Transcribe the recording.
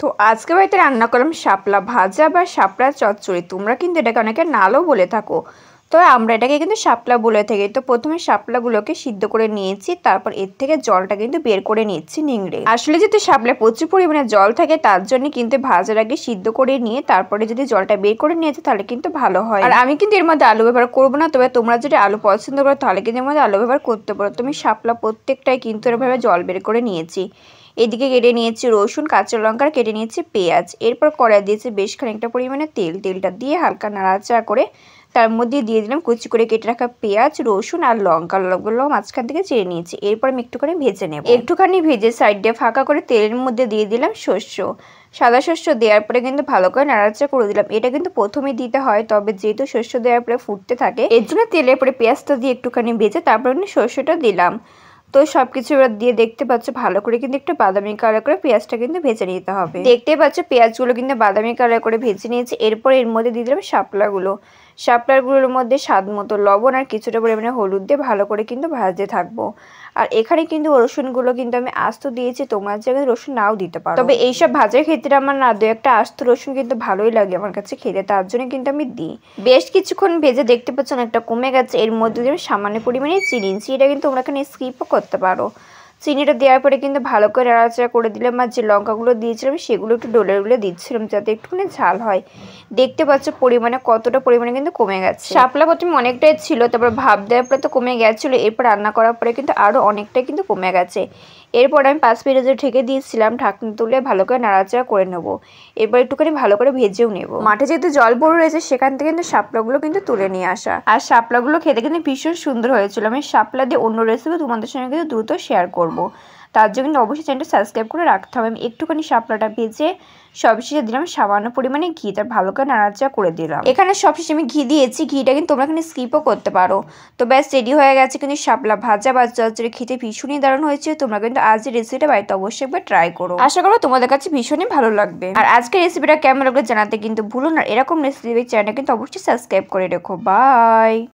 তো আজকে বাড়িতে রান্না করলাম শাপলা ভাজা বা শাপলা চচ্চড়ি। তোমরা কিন্তু এটাকে অনেকে নালও বলে থাকো, তো আমরা এটাকে কিন্তু শাপলা বলে থাকি। তো প্রথমে শাপলাগুলোকে সিদ্ধ করে নিয়েছি, তারপর এর থেকে জলটা কিন্তু বের করে নিচ্ছি নিংড়ে। আসলে যেহেতু শাপলায় প্রচুর পরিমাণে জল থাকে, তার জন্য কিন্তু ভাজার আগে সিদ্ধ করে নিয়ে তারপরে যদি জলটা বের করে নিয়েছে তাহলে কিন্তু ভালো হয়। আর আমি কিন্তু এর মধ্যে আলু ব্যবহার করবো না, তবে তোমরা যদি আলু পছন্দ করো তাহলে কিন্তু এর মধ্যে আলু ব্যবহার করতে পারো। তুমি শাপলা প্রত্যেকটাই কিন্তু এভাবে জল বের করে নিয়েছি। এদিকে কেটে নিয়েছি রসুন, কাঁচা লঙ্কা, কেটে নিয়েছি পেঁয়াজ। এরপর কড়াই দিয়েছি বেশ খানিকটা পরিমাণে তেলটা দিয়ে হালকা নাড়াচাড়া করে তার মধ্যে দিয়ে দিলাম কুচি করে কেটে রাখা পেঁয়াজ, রসুন আর লঙ্কাগুলো মাঝখান থেকে চেড়ে নিয়েছি। এরপর আমি একটুখানি ভেজে নেব। একটুখানি ভেজে সাইড দিয়ে ফাঁকা করে তেলের মধ্যে দিয়ে দিলাম সাদা শস্য দেওয়ার পরে কিন্তু ভালো করে নাড়াচাড়া করে দিলাম। এটা কিন্তু প্রথমেই দিতে হয়, তবে যেহেতু শস্য দেওয়ার পরে ফুটতে থাকে এর জন্য তেলের পরে পেঁয়াজটা দিয়ে একটুখানি ভেজে তারপর কিন্তু শস্যটা দিলাম। তো সবকিছু এবার দিয়ে দেখতে পাচ্ছ ভালো করে কিন্তু একটু বাদামি কালার করে পেঁয়াজটা কিন্তু ভেজে নিতে হবে। দেখতে পাচ্ছ পেঁয়াজগুলো কিন্তু বাদামি কালার করে ভেজে নিয়েছি। এরপর এর মধ্যে দিয়ে দিলাম শাপলাগুলোর মধ্যে স্বাদ মতো লবণ আর কিছুটা পরিমাণে হলুদ দিয়ে ভালো করে কিন্তু ভাজতে থাকবো। আর এখানে কিন্তু রসুনগুলো কিন্তু আমি আস্ত দিয়েছি, তোমরা জায়গায় রসুন নাও দিতে পারো, তবে এইসব ভাজার ক্ষেত্রে আমার না দু একটা আস্ত রসুন কিন্তু ভালোই লাগে আমার কাছে খেতে, তার জন্য কিন্তু আমি দিই। বেশ কিছুক্ষণ ভেজে দেখতে পাচ্ছ অনেকটা কমে গেছে। এর মধ্যে দিয়ে সামান্য পরিমাণে চিনি, এটা কিন্তু তোমরা এখানে স্কিপও করতে পারো। চিনিটা দেওয়ার পরে কিন্তু ভালো করে নাড়াচাড়া করে দিলাম। আর যে লঙ্কাগুলো দিয়েছিলাম সেগুলো একটু ডলে দিচ্ছিলাম যাতে একটুখানি ঝাল হয়। দেখতে পাচ্ছ কতটা পরিমাণে কিন্তু কমে গেছে। শাপলা প্রথমে অনেকটাই ছিল, তারপর ভাপ দেওয়ার পরে তো কমে গেছিলো, এরপর রান্না করার পরে কিন্তু আরও অনেকটাই কিন্তু কমে গেছে। এরপর আমি 5 মিনিট ঢেকে দিয়েছিলাম, ঢাকনা তুলে ভালো করে নাড়াচাড়া করে নেবো। এরপর একটুখানি ভালো করে ভেজেও নেব। মাঠে যেহেতু জল পড়ে রয়েছে সেখান থেকে কিন্তু শাপলাগুলো কিন্তু তুলে নিয়ে আসা। আর শাপলাগুলো খেতে কিন্তু ভীষণ সুন্দর হয়েছিল। আমি শাপলা দিয়ে অন্য রেসিপি তোমাদের সঙ্গে কিন্তু দ্রুত শেয়ার করবো, তার জন্য কিন্তু অবশ্যই চ্যানেলটা সাবস্ক্রাইব করে রাখতে হবে। আমি একটুখানি শাপলাটা ভেজে সবশেষে দিলাম সামান্য পরিমাণে ঘি, তার ভালো করে নাড়াচাড়া করে দিলাম। এখানে সবশেষে আমি ঘি দিয়েছি, ঘিটা কিন্তু তোমরা এখানে স্কিপও করতে পারো। তো ব্যাস রেডি হয়ে গেছে কিন্তু শাপলা ভাজা বা চচ্চড়ি, খেতে ভীষণই দারুণ হয়েছে। তোমরা কিন্তু আজ এই রেসিপিটা বাড়িতে অবশ্যই একবার ট্রাই করো, আশা করো তোমাদের কাছে ভীষণই ভালো লাগবে। আর আজকের রেসিপিটা কেমন লাগবে জানাতে কিন্তু ভুলো না। এরকম রেসিপি চ্যানেলটা কিন্তু অবশ্যই সাবস্ক্রাইব করে রেখো। বাই।